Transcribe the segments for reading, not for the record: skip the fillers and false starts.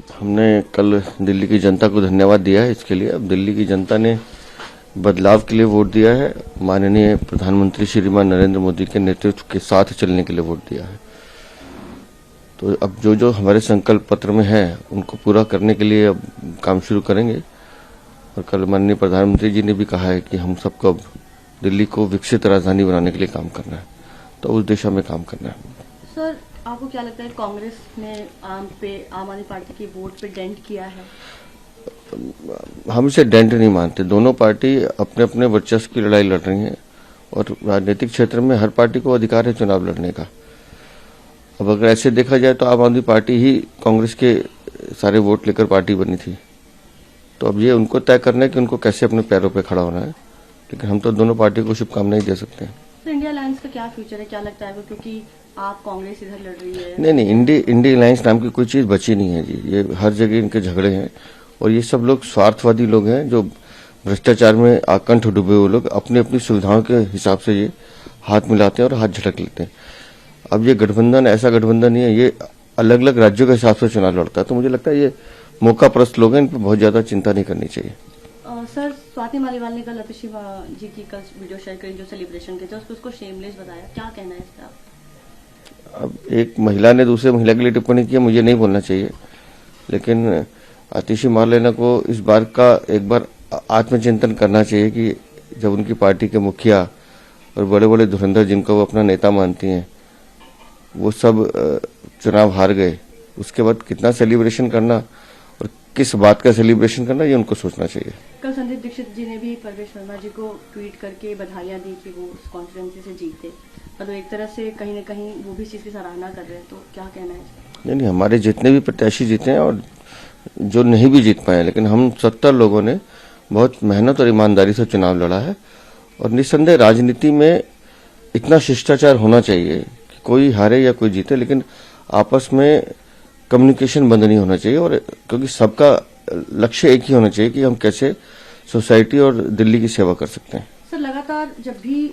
हमने कल दिल्ली की जनता को धन्यवाद दिया है इसके लिए। अब दिल्ली की जनता ने बदलाव के लिए वोट दिया है, माननीय प्रधानमंत्री श्रीमान नरेंद्र मोदी के नेतृत्व के साथ चलने के लिए वोट दिया है। तो अब जो जो हमारे संकल्प पत्र में है उनको पूरा करने के लिए अब काम शुरू करेंगे। और कल माननीय प्रधानमंत्री जी ने भी कहा है कि हम सबको अब दिल्ली को विकसित राजधानी बनाने के लिए काम करना है, तो उस दिशा में काम करना है। सर, आपको क्या लगता है कांग्रेस ने आम आदमी पार्टी की वोट पे डेंट किया है? हम इसे डेंट नहीं मानते। दोनों पार्टी अपने अपने वर्चस्व की लड़ाई लड़ रही हैं और राजनीतिक क्षेत्र में हर पार्टी को अधिकार है चुनाव लड़ने का। अब अगर ऐसे देखा जाए तो आम आदमी पार्टी ही कांग्रेस के सारे वोट लेकर पार्टी बनी थी, तो अब ये उनको तय करना है कि उनको कैसे अपने पैरों पे खड़ा होना है, लेकिन हम तो दोनों पार्टी को शुभकामनाएं दे सकते हैं। तो इंडिया अलायंस का क्या फ्यूचर है, क्या लगता है आपको? क्योंकि आप कांग्रेस इधर लड़ रही है। नहीं, इंडिया अलायंस नाम की कोई चीज बची नहीं है जी। ये हर जगह इनके झगड़े हैं और ये सब लोग स्वार्थवादी लोग हैं जो भ्रष्टाचार में आकंठ डूबे हुए लोग अपनी अपनी सुविधाओं के हिसाब से ये हाथ मिलाते हैं और हाथ झटक लेते हैं। अब ये गठबंधन ऐसा गठबंधन नहीं है, ये अलग अलग राज्यों के हिसाब से चुनाव लड़ता है। तो मुझे लगता है ये मौका परस्त लोग हैं, इन पर बहुत ज्यादा चिंता नहीं करनी चाहिए। सर, स्वाति मालीवाल ने कल आतिशी जी की कल वीडियो शेयर करी जो सेलिब्रेशन के थे, उसको शेमलेस बताया, क्या कहना है इस पर? अब एक महिला ने दूसरे महिला के लिए टिप्पणी की, मुझे नहीं बोलना चाहिए, लेकिन आतिशी मारलेना को इस बार का एक बार आत्मचिंतन करना चाहिए कि जब उनकी पार्टी के मुखिया और बड़े बड़े धुरंधर जिनको वो अपना नेता मानती हैं वो सब चुनाव हार गए, उसके बाद कितना सेलिब्रेशन करना और किस बात का सेलिब्रेशन करना, ये उनको सोचना चाहिए। कल संदीप दीक्षित जी ने भी परवेश वर्मा जी को ट्वीट करके बधाइयां दी कि वो उस कॉन्स्टिट्यूएंसी से जीते, तो एक तरह से कहीं न कहीं वो भी इस चीज की सराहना कर रहे हैं, तो क्या कहना है? नहीं, हमारे जितने भी प्रत्याशी जीते हैं और जो नहीं भी जीत पाए, लेकिन हम 70 लोगों ने बहुत मेहनत और ईमानदारी से चुनाव लड़ा है। और निस्संदेह राजनीति में इतना शिष्टाचार होना चाहिए कि कोई हारे या कोई जीते, लेकिन आपस में कम्युनिकेशन बंद नहीं होना चाहिए। और क्योंकि सबका लक्ष्य एक ही होना चाहिए कि हम कैसे सोसाइटी और दिल्ली की सेवा कर सकते हैं। सर, लगातार जब भी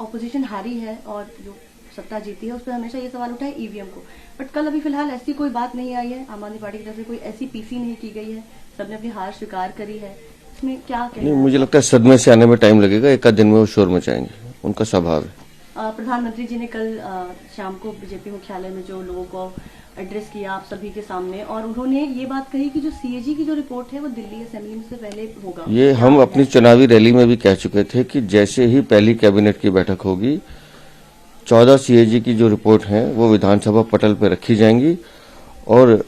ऑपोजिशन हारी है और जो सत्ता जीती है उस पर हमेशा ये सवाल उठा है ईवीएम को, बट कल अभी फिलहाल ऐसी कोई बात नहीं आई है, आम आदमी पार्टी की तरफ से कोई ऐसी पीसी नहीं की गई है, सबने अपनी हार स्वीकार करी है, इसमें क्या कहना? नहीं, मुझे लगता है सदमे से आने में टाइम लगेगा, एक आध दिन में वो शोर मचाएंगे, उनका स्वभाव है। प्रधानमंत्री जी ने कल शाम को बीजेपी मुख्यालय में जो लोगों को एड्रेस किया आप सभी के सामने, और उन्होंने ये बात कही कि जो सीएजी की जो रिपोर्ट है वो दिल्ली असेंबली से पहले होगा। ये हम अपनी चुनावी रैली में भी कह चुके थे कि जैसे ही पहली कैबिनेट की बैठक होगी 14 सीएजी की जो रिपोर्ट है वो विधानसभा पटल पर रखी जाएंगी और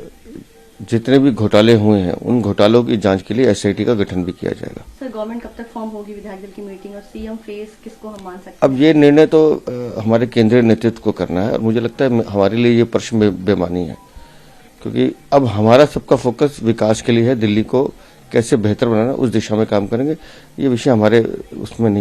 जितने भी घोटाले हुए हैं उन घोटालों की जांच के लिए एसआईटी का गठन भी किया जाएगा। सर, गवर्नमेंट कब तक फॉर्म होगी, विधायक दल की मीटिंग और सीएम फेस किसको हम मान सकते हैं? अब ये निर्णय तो हमारे केंद्रीय नेतृत्व को करना है और मुझे लगता है हमारे लिए ये प्रश्न बेमानी है, क्योंकि अब हमारा सबका फोकस विकास के लिए है, दिल्ली को कैसे बेहतर बनाना उस दिशा में काम करेंगे। ये विषय हमारे उसमें नहीं